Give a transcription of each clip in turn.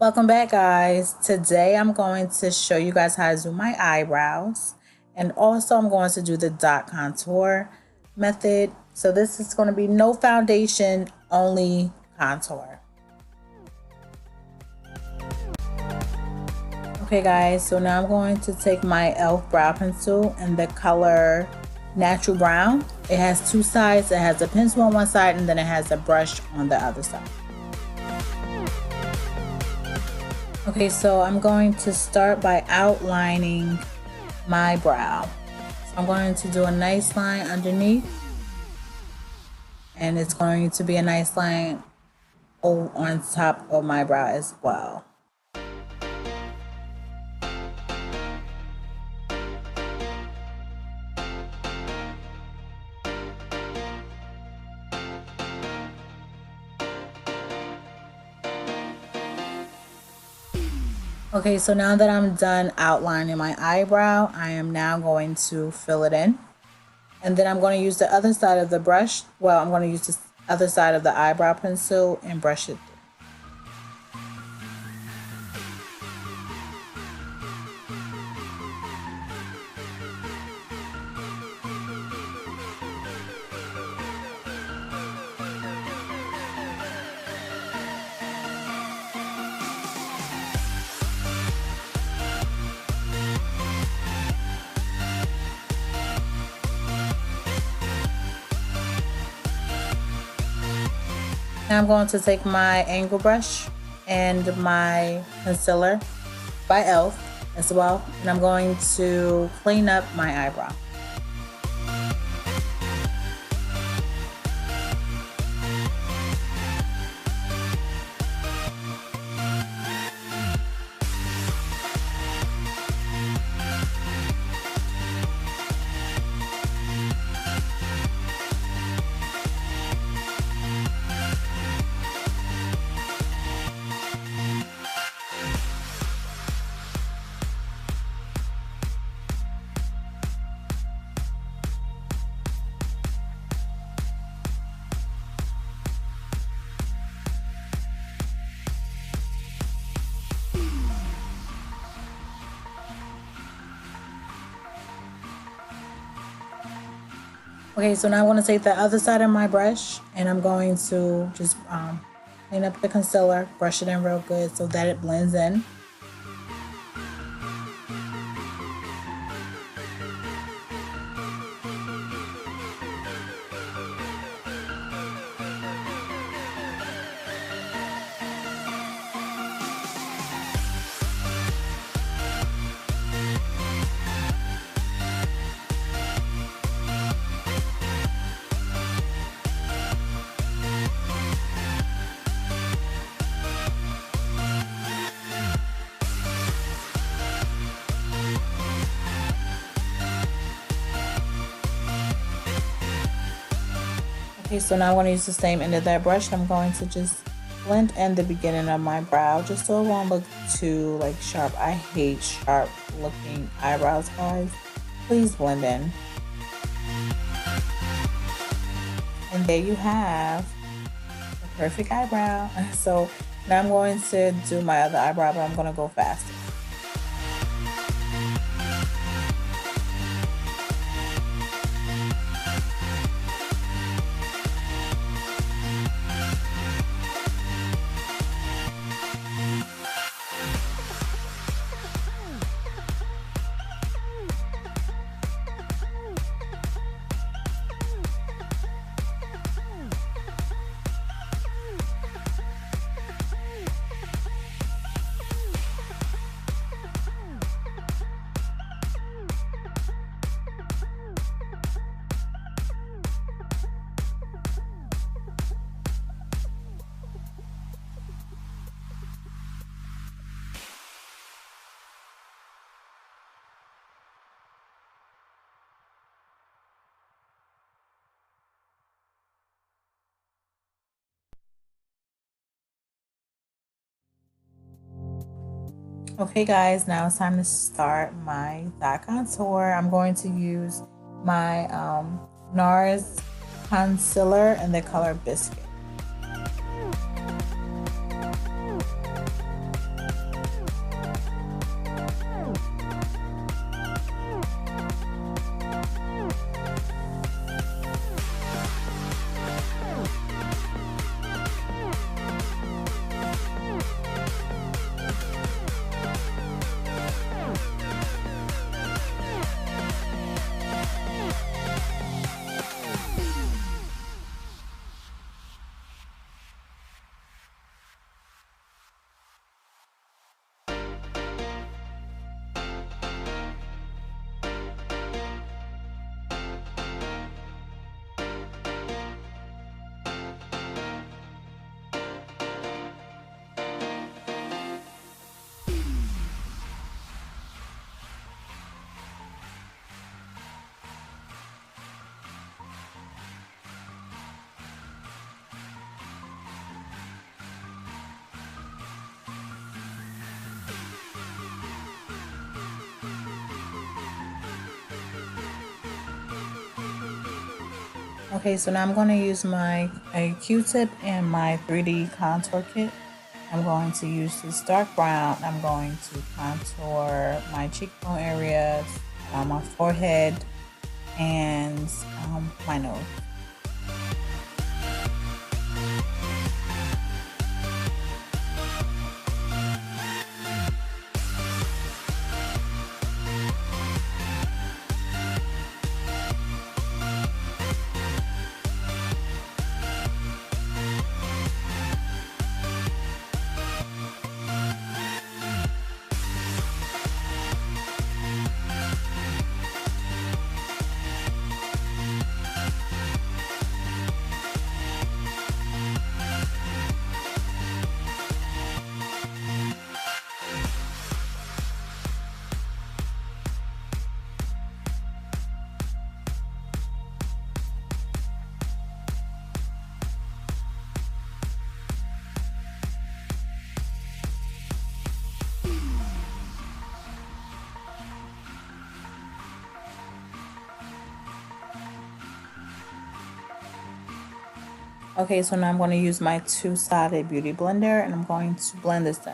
Welcome back, guys. Today I'm going to show you guys how to do my eyebrows, and also I'm going to do the dot contour method. So this is going to be no foundation, only contour. Okay guys, so now I'm going to take my e.l.f. brow pencil in the color natural brown. It has two sides. It has a pencil on one side and then it has a brush on the other side. Okay, so I'm going to start by outlining my brow. So I'm going to do a nice line underneath, and it's going to be a nice line on top of my brow as well. Okay, so now that I'm done outlining my eyebrow, I am now going to fill it in. And then I'm going to use the other side of the brush. Well, I'm going to use the other side of the eyebrow pencil and brush it through. Now I'm going to take my angle brush and my concealer by e.l.f. as well, and I'm going to clean up my eyebrow. Okay, so now I'm going to take the other side of my brush and I'm going to just clean up the concealer, brush it in real good so that it blends in. Okay, so now I'm going to use the same end of that brush. I'm going to just blend in the beginning of my brow just so it won't look too like sharp. I hate sharp looking eyebrows, guys. Please blend in. And there you have the perfect eyebrow. So now I'm going to do my other eyebrow, but I'm going to go faster. Okay guys, now it's time to start my dot contour. I'm going to use my NARS concealer in the color Biscuit. Okay, so now I'm going to use a Q-tip and my 3D contour kit. I'm going to use this dark brown. I'm going to contour my cheekbone areas, my forehead, and my nose. Okay, so now I'm going to use my two-sided beauty blender and I'm going to blend this in.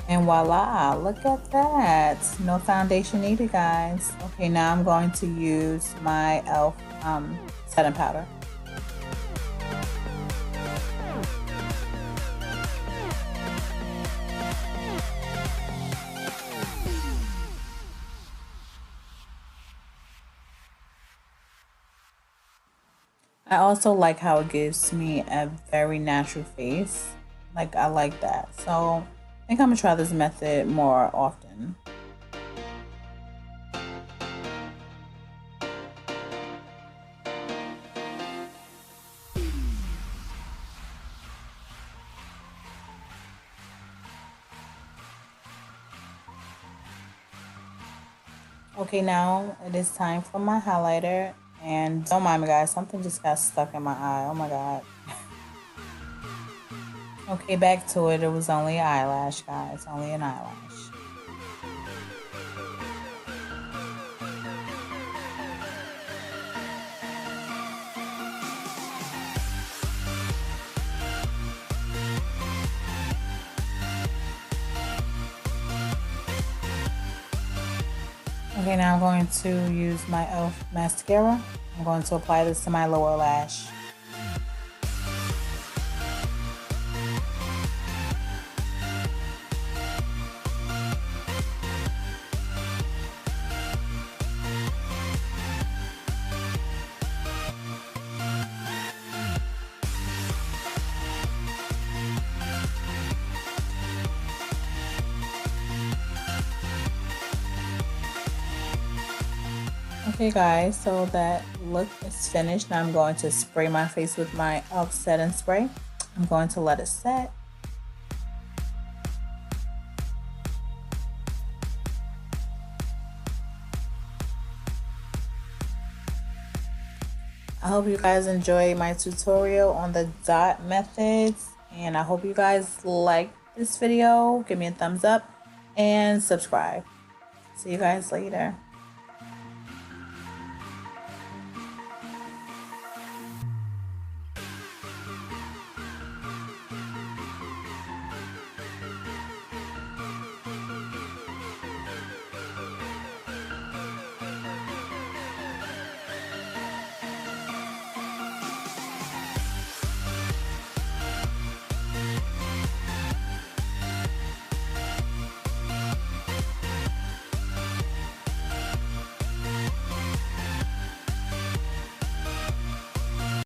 And voila, look at that. No foundation needed, guys. Okay, now I'm going to use my e.l.f. Setting powder. I also like how it gives me a very natural face. Like, I like that. So I think I'm gonna try this method more often. Okay, now it is time for my highlighter. And don't mind me, guys, something just got stuck in my eye. Oh my god. Okay, back to it. It was only an eyelash, guys. Only an eyelash. Okay, now I'm going to use my e.l.f. mascara. I'm going to apply this to my lower lash. Okay guys, so that look is finished. Now I'm going to spray my face with my e.l.f. setting spray. I'm going to let it set. I hope you guys enjoy my tutorial on the dot methods, and I hope you guys like this video. Give me a thumbs up and subscribe. See you guys later.